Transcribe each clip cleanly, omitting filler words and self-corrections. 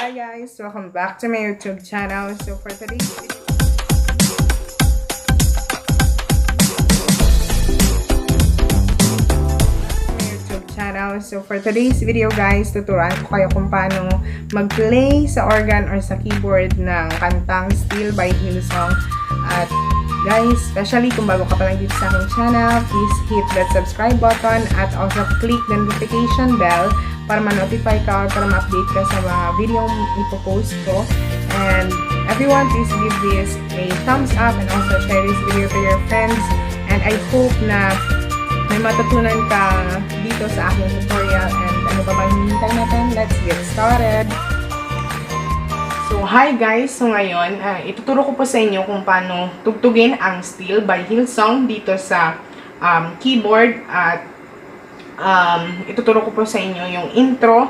Hi guys, welcome back to my YouTube channel. So for today's video guys, tuturuan ko kayo kung paano mag-play sa organ or sa keyboard ng kantang Still by Hillsong. At guys, especially kung bago ka pa lang dito sa aking channel, please hit that subscribe button at also click the notification bell para ma-notify ka or para ma-update ka sa mga video ipopost ko. And everyone, please give this a thumbs up and also share this video to your friends. And I hope na may matutunan ka dito sa aking tutorial. And ano pa bang hinihintay natin? Let's get started! So, hi guys! So ngayon, ituturo ko po sa inyo kung paano tugtugin ang Still by Hillsong dito sa keyboard. At ituturo ko po sa inyo yung intro,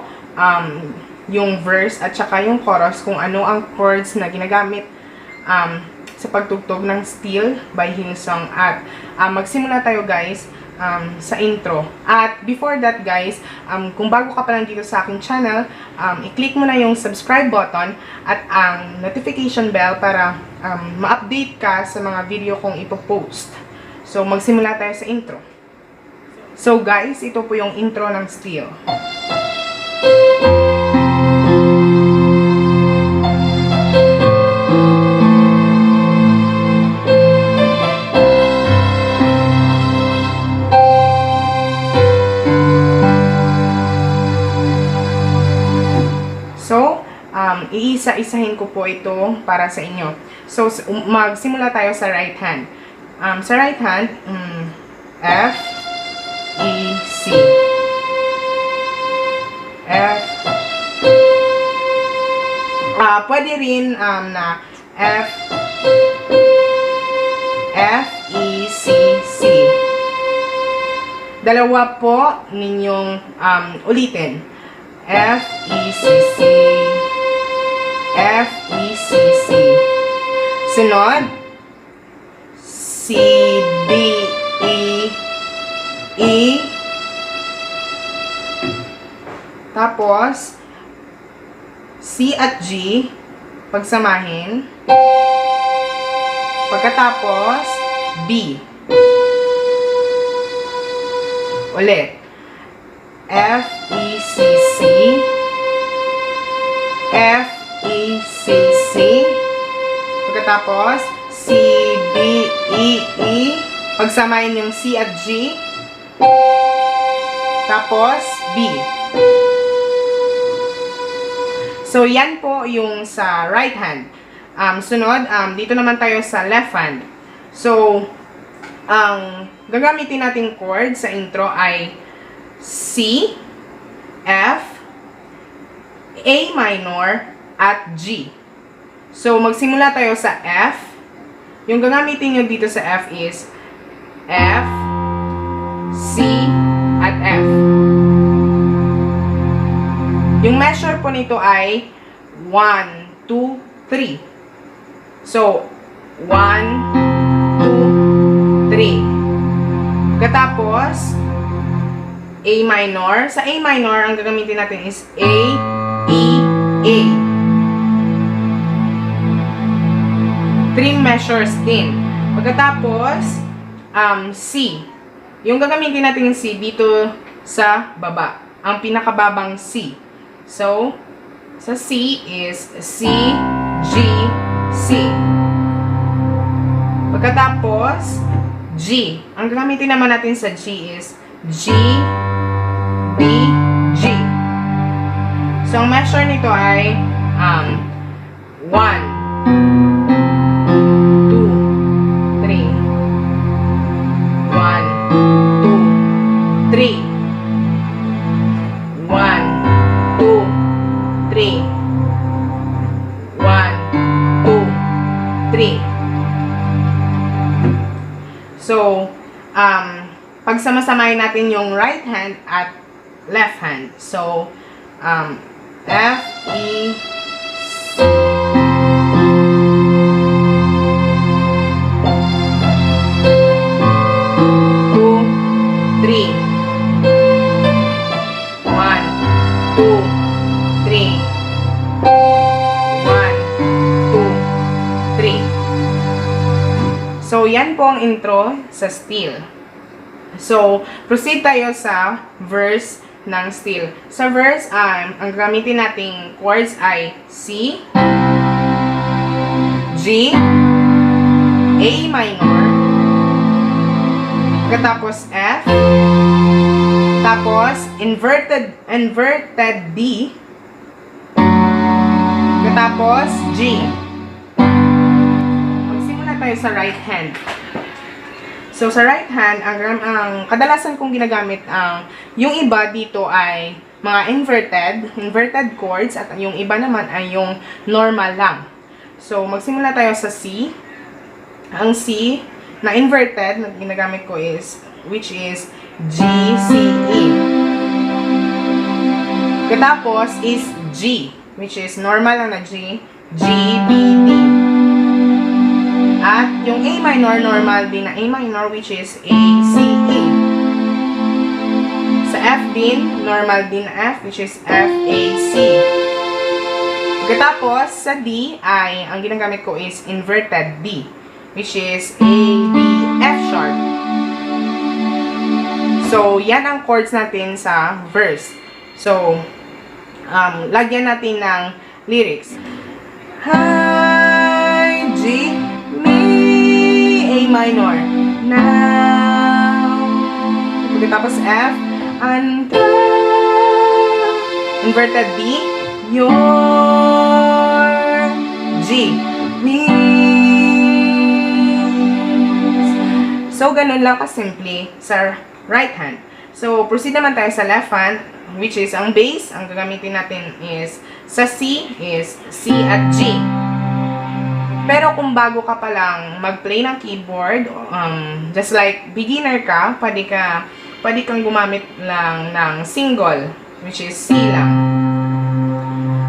yung verse, at saka yung chorus, kung ano ang chords na ginagamit sa pagtugtog ng Still by Hillsong. At magsimula tayo guys sa intro. At before that guys, kung bago ka pa lang dito sa aking channel, i-click mo na yung subscribe button at ang notification bell para ma-update ka sa mga video kong ipopost. So magsimula tayo sa intro. So guys, ito po yung intro ng Still. So, iisa-isahin ko po ito para sa inyo. So, magsimula tayo sa right hand. Sa right hand, F, E, C. F. Pwede rin na F, F, E, C, C. Dalawa po ninyong ulitin. F, E, C, C. F, E, C, C. Sunod. C, D, E, E. Tapos, C at G. Pagsamahin. Pagkatapos, B. Ulit. F, E, C, C. F, E, C, C. Pagkatapos, C, D, E, E. Pagsamahin yung C at G. Tapos, B. So, yan po yung sa right hand. Sunod, dito naman tayo sa left hand. So, ang gagamitin nating chord sa intro ay C, F, A minor, at G. So, magsimula tayo sa F. Yung gagamitin nyo dito sa F is F, C, at F. Yung measure po nito ay 1, 2, 3. So, 1, 2, 3. Pagkatapos, A minor. Sa A minor, ang gagamitin natin is A, E, A. 3 measures din. Pagkatapos, C. Yung gagamitin natin yung C dito sa baba. Ang pinakababang C. So, sa C is C, G, C. Pagkatapos, G. Ang gagamitin naman natin sa G is G, B, G. So, ang measure nito ay 1, 2, 3. 1, 2, 3. 1, 2, 3. 1, 2, 3. So, pagsamasamahin natin yung right hand at left hand. So, F, E, C. 1, 2, 3. yan po ang intro sa steel. So, proceed tayo sa verse ng steel. Sa verse, ang gamitin nating chords ay C, G, A minor, tapos F, tapos inverted D, tapos G. Magsimula tayo sa right hand. So, sa right hand, ang kadalasan kong ginagamit, yung iba dito ay mga inverted chords, at yung iba naman ay yung normal lang. So, magsimula tayo sa C. Ang C na inverted na ginagamit ko which is G, C, E. Katapos is G, which is normal lang na G, G, B, D. At yung A minor, normal din na A minor, which is A, C, E. Sa F din, normal din na F, which is F, A, C. Pagkatapos, sa D ay, ang ginagamit ko is inverted D, which is A, D, F sharp. So, yan ang chords natin sa verse. So, lagyan natin ng lyrics. Hi, G, A minor, now. Tapos F, until, inverted D, your, G, wings. So, ganun lang kasimple sa right hand. So, proceed naman tayo sa left hand, which is ang bass. Ang gagamitin natin is, sa C, is C at G. Pero kung bago ka pa lang mag-play ng keyboard, just like beginner ka, pwede kang gumamit lang ng single, which is C lang.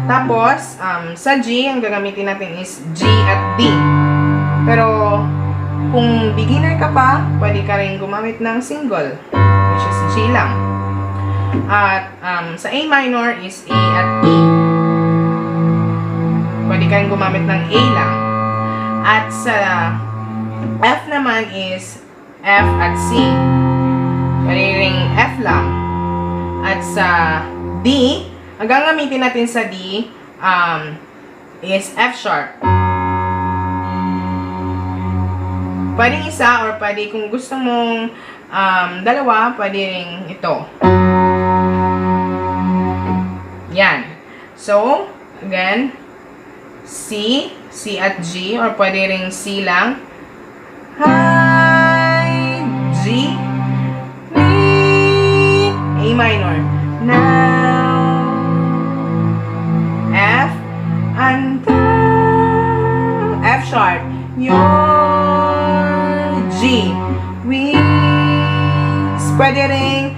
Tapos, sa G, ang gagamitin natin is G at D. Pero, kung beginner ka pa, pwede ka rin gumamit ng single, which is G lang. At, sa A minor is A at E. Pwede ka rin gumamit ng A lang. At sa F naman is F at C. Pwede ring F lang. At sa D, ang gagamitin natin sa D is F sharp. Pwede isa or pwede kung gusto mong dalawa, pwede ring ito. Yan. So, again, C at G, or pwede ring C lang. Hi, G, me, A minor, now, F, until, F sharp, your, G, wings, pwede ring,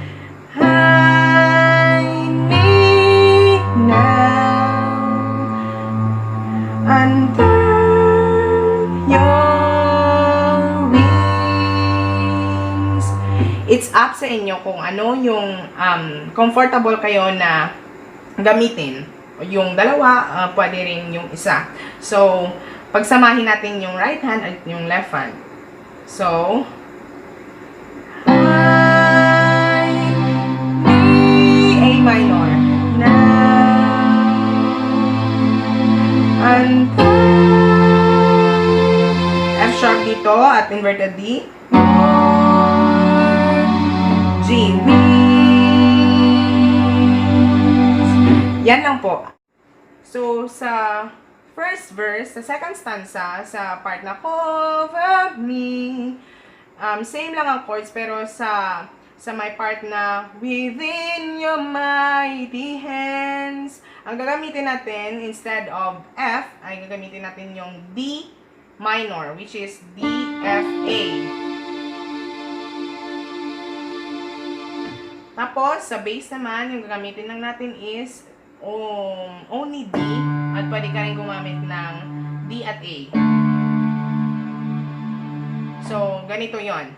hi, me, now, until your wings. It's up sa inyo kung ano yung comfortable kayo na gamitin. Yung dalawa, pwede rin yung isa. So, pagsamahin natin yung right hand at yung left hand. So, hi, me, A minor, now, until, F sharp dito at inverted D, G, wings. Yan lang po. So, sa first verse, sa second stanza, sa part na cover me, same lang ang chords, pero sa may part na within your mighty hands, ang gagamitin natin, instead of F, ay gagamitin natin yung D minor, which is D, F, A. Tapos, sa bass naman, yung gagamitin lang natin is only D, at pwede ka rin gumamit ng D at A. So, ganito yon.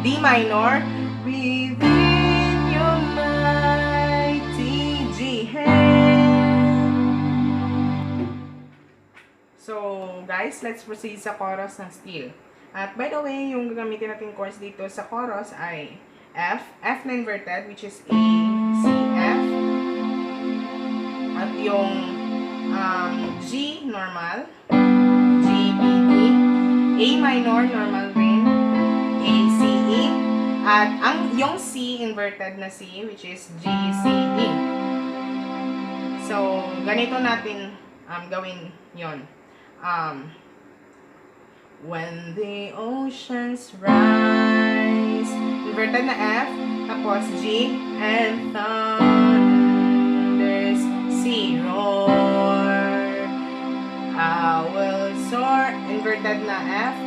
D minor, within your mighty G hand. guys, let's proceed sa chorus ng steel. At by the way, yung gagamitin natin chords dito sa chorus ay F, F na inverted, which is A, C, F. At yung G, normal, G, B, E, A minor, normal rin, A, C, E. At yung C, inverted na C, which is G, C, E. So, ganito natin gawin yon. When the oceans rise, inverted na F, tapos G, and thunders sea roar, I will soar, inverted na F,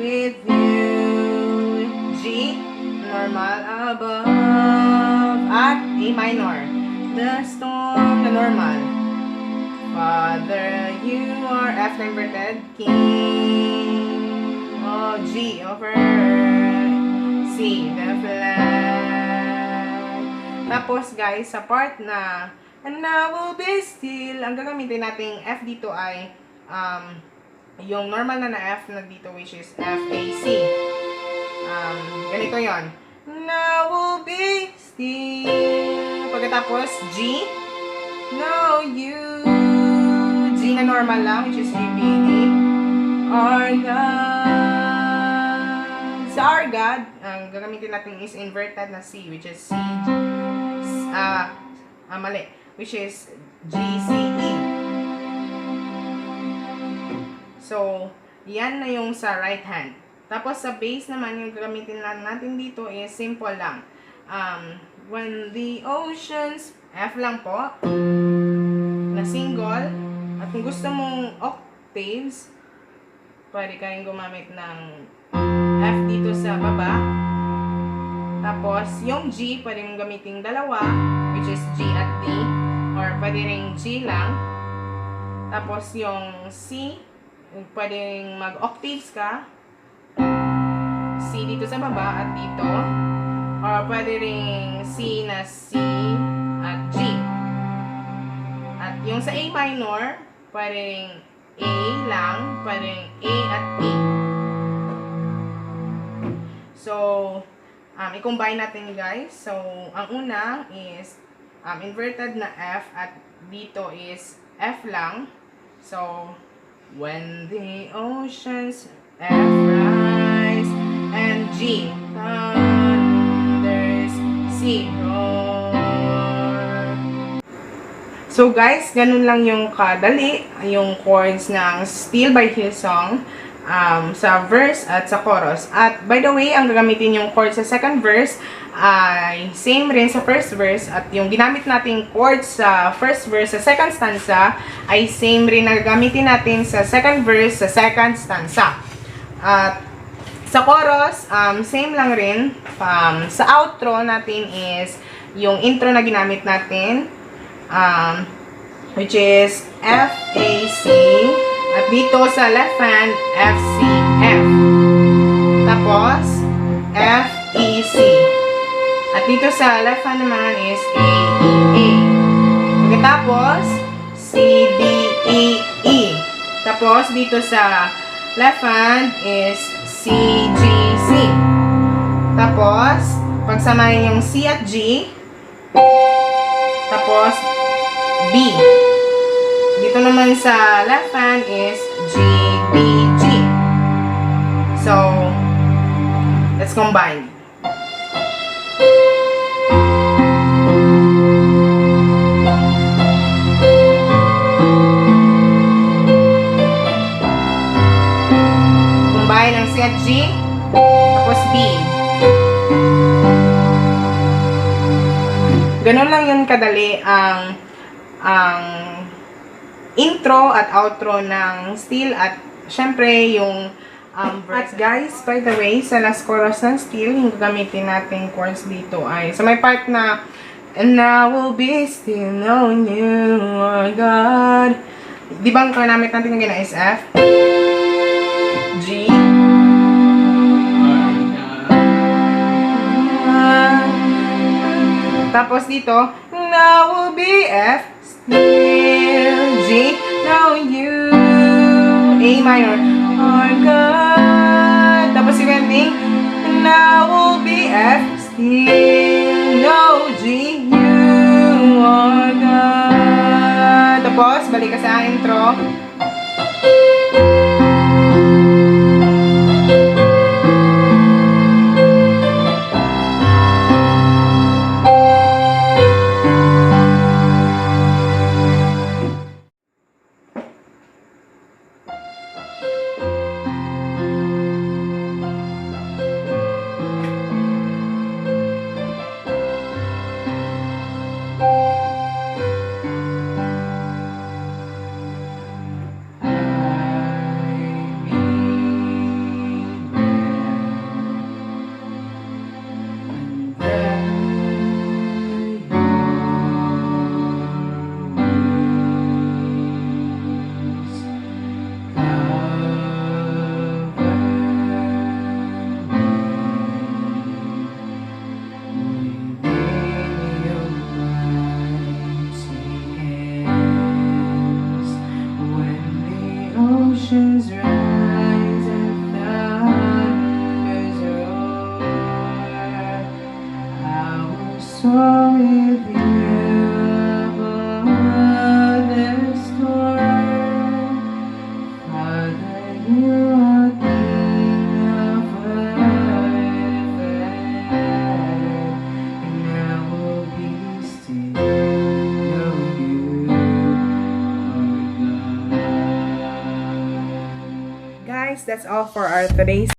with you, G, normal above, at A minor, the storm, the normal, Father, you are F na inverted, King, O, G over C, the flag. Tapos guys, sa part na and I will be still, ang gagamitin nating F dito ay yung normal na F na dito, which is F, A, C. Ganito yon. And I will be still. Pagkatapos G, no you, G na normal lang, which is G, B, D, our God. Sa our God, ang gagamitin natin is inverted na C, which is C, mali, which is G, C, E. So, yan na yung sa right hand. Tapos sa bass naman, yung gagamitin natin dito is simple lang. When the oceans, F lang po, na single. At kung gusto mong octaves, pwede kayong gumamit ng F dito sa baba. Tapos, yung G, pwede mong gamitin dalawa, which is G at D. Or pwede ring G lang. Tapos, yung C, pwede mag-octaves ka. C dito sa baba at dito. Or pwede ring C na C at G. At yung sa A minor, pwede ring A lang, pwede ring A at E. So, i-combine natin guys. So, ang una is inverted na F at dito is F lang. So, when the oceans F rise and G thunders sea roar. So guys, ganun lang yung kadali, yung chords ng Still by Hillsong sa verse at sa chorus. At by the way, ang gagamitin yung chord sa second verse ay same rin sa first verse, at yung ginamit nating chords sa first verse sa second stanza ay same rin na gagamitin natin sa second verse sa second stanza. At sa chorus, same lang rin. Sa outro natin is yung intro na ginamit natin, which is F, A, C. At dito sa left hand, F, C, F. Tapos, F, E, C. At dito sa left hand naman is A, E, A. Pagkatapos, C, D, E, E. Tapos, dito sa left hand is C, G, C. Tapos, pagsamahin yung C at G. Tapos, B. Dito naman sa left hand is G, B, G. So, let's combine. Combine ang C at G, tapos B. Ganun lang yun kadali ang intro at outro ng Still, at syempre yung verse. At guys, by the way, sa last chorus ng Still, yung gagamitin natin chords dito ay sa may part na and I will be still knowing you, oh God. Di ba ang kanamit natin yung gina is F, G, tapos dito and I will be F, still G, know you, A A minor. Our God. Tapos yung ending, and I will be F, still no G, you are God. Tapos, balik ka sa intro. Oceans rise and thunders roar. I will soar with you above the storm. Father, you are King of earth, and I will be still. Know you are God. Guys, that's all for our today's